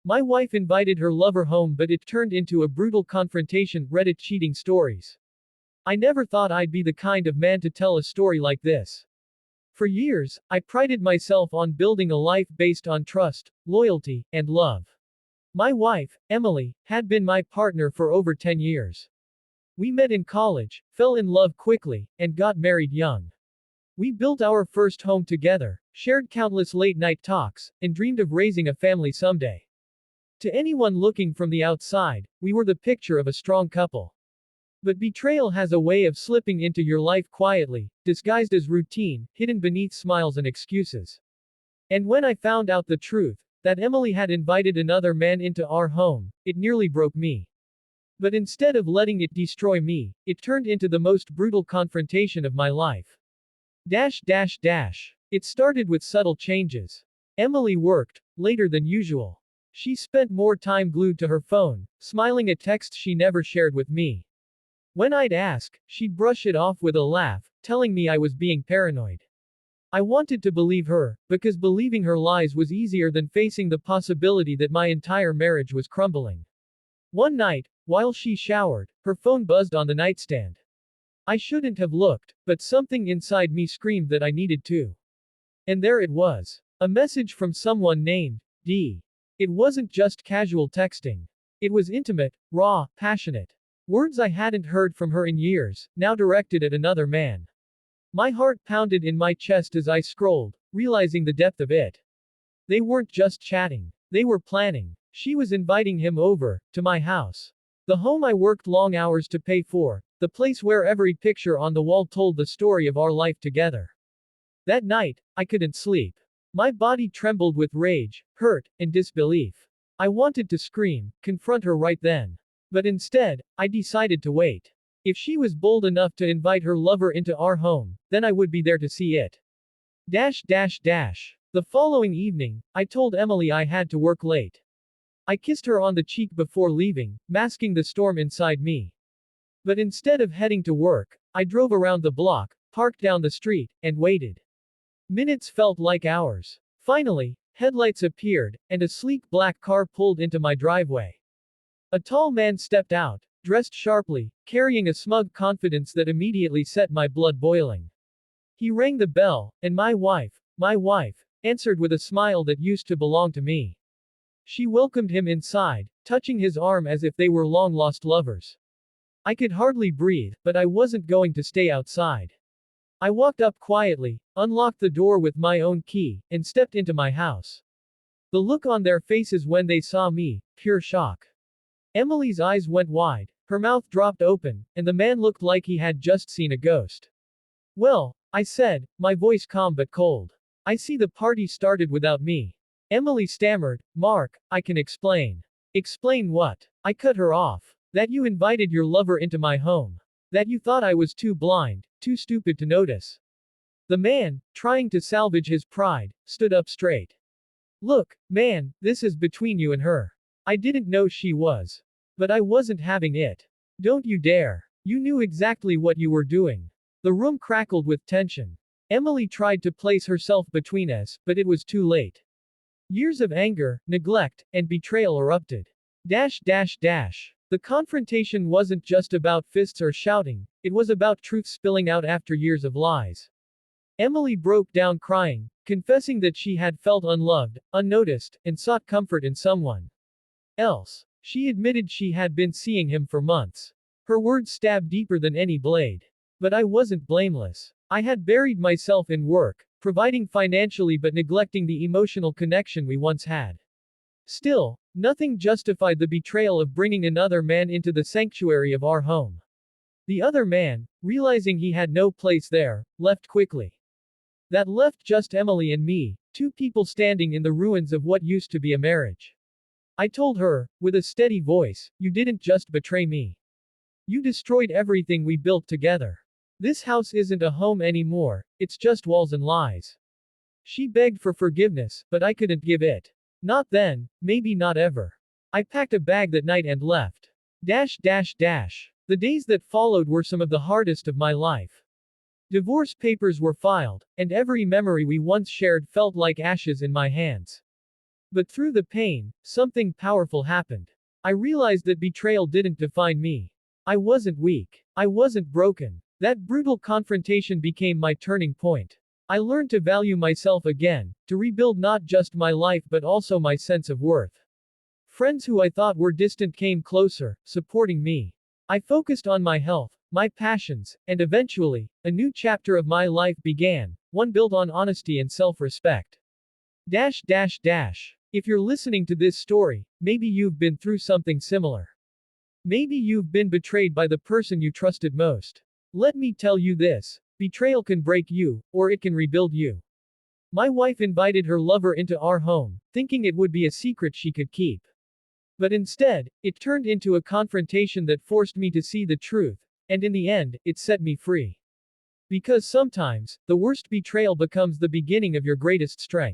My wife invited her lover home, but it turned into a brutal confrontation. Reddit cheating stories. I never thought I'd be the kind of man to tell a story like this. For years, I prided myself on building a life based on trust, loyalty, and love. My wife, Emily, had been my partner for over 10 years. We met in college, fell in love quickly, and got married young. We built our first home together, shared countless late-night talks, and dreamed of raising a family someday. To anyone looking from the outside, we were the picture of a strong couple. But betrayal has a way of slipping into your life quietly, disguised as routine, hidden beneath smiles and excuses. And when I found out the truth, that Emily had invited another man into our home, it nearly broke me. But instead of letting it destroy me, it turned into the most brutal confrontation of my life. It started with subtle changes. Emily worked later than usual. She spent more time glued to her phone, smiling at texts she never shared with me. When I'd ask, she'd brush it off with a laugh, telling me I was being paranoid. I wanted to believe her, because believing her lies was easier than facing the possibility that my entire marriage was crumbling. One night, while she showered, her phone buzzed on the nightstand. I shouldn't have looked, but something inside me screamed that I needed to. And there it was. A message from someone named D. It wasn't just casual texting. It was intimate, raw, passionate. Words I hadn't heard from her in years, now directed at another man. My heart pounded in my chest as I scrolled, realizing the depth of it. They weren't just chatting. They were planning. She was inviting him over, to my house. The home I worked long hours to pay for, the place where every picture on the wall told the story of our life together. That night, I couldn't sleep. My body trembled with rage, hurt, and disbelief. I wanted to scream, confront her right then. But instead, I decided to wait. If she was bold enough to invite her lover into our home, then I would be there to see it. The following evening, I told Emily I had to work late. I kissed her on the cheek before leaving, masking the storm inside me. But instead of heading to work, I drove around the block, parked down the street, and waited. Minutes felt like hours. Finally, headlights appeared, and a sleek black car pulled into my driveway. A tall man stepped out, dressed sharply, carrying a smug confidence that immediately set my blood boiling. He rang the bell, and my wife, answered with a smile that used to belong to me. She welcomed him inside, touching his arm as if they were long-lost lovers. I could hardly breathe, but I wasn't going to stay outside. I walked up quietly, unlocked the door with my own key, and stepped into my house. The look on their faces when they saw me, pure shock. Emily's eyes went wide, her mouth dropped open, and the man looked like he had just seen a ghost. "Well," I said, my voice calm but cold. "I see the party started without me." Emily stammered, "Mark, I can explain." "Explain what?" I cut her off. "That you invited your lover into my home. That you thought I was too blind, too stupid to notice." The man, trying to salvage his pride, stood up straight. "Look, man, this is between you and her. I didn't know she was. But I wasn't having it. Don't you dare. You knew exactly what you were doing." The room crackled with tension. Emily tried to place herself between us, but it was too late. Years of anger, neglect, and betrayal erupted. The confrontation wasn't just about fists or shouting, it was about truth spilling out after years of lies. Emily broke down crying, confessing that she had felt unloved, unnoticed, and sought comfort in someone else. She admitted she had been seeing him for months. Her words stabbed deeper than any blade. But I wasn't blameless. I had buried myself in work, providing financially but neglecting the emotional connection we once had. Still, nothing justified the betrayal of bringing another man into the sanctuary of our home. The other man, realizing he had no place there, left quickly. That left just Emily and me, two people standing in the ruins of what used to be a marriage. I told her, with a steady voice, "You didn't just betray me. You destroyed everything we built together. This house isn't a home anymore, it's just walls and lies." She begged for forgiveness, but I couldn't give it. Not then, maybe not ever. I packed a bag that night and left. The days that followed were some of the hardest of my life. Divorce papers were filed, and every memory we once shared felt like ashes in my hands. But through the pain, something powerful happened. I realized that betrayal didn't define me. I wasn't weak. I wasn't broken. That brutal confrontation became my turning point. I learned to value myself again, to rebuild not just my life but also my sense of worth. Friends who I thought were distant came closer, supporting me. I focused on my health, my passions, and eventually, a new chapter of my life began, one built on honesty and self-respect. If you're listening to this story, maybe you've been through something similar. Maybe you've been betrayed by the person you trusted most. Let me tell you this. Betrayal can break you, or it can rebuild you. My wife invited her lover into our home, thinking it would be a secret she could keep. But instead, it turned into a confrontation that forced me to see the truth, and in the end, it set me free. Because sometimes, the worst betrayal becomes the beginning of your greatest strength.